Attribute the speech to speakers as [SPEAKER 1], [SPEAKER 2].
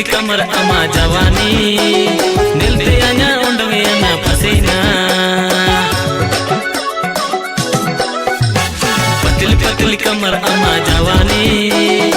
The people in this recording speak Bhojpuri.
[SPEAKER 1] पतली कमर अमा जवानी नीलते अन्या उंडवे अन्ना पसीना पतली कमर अमा जवानी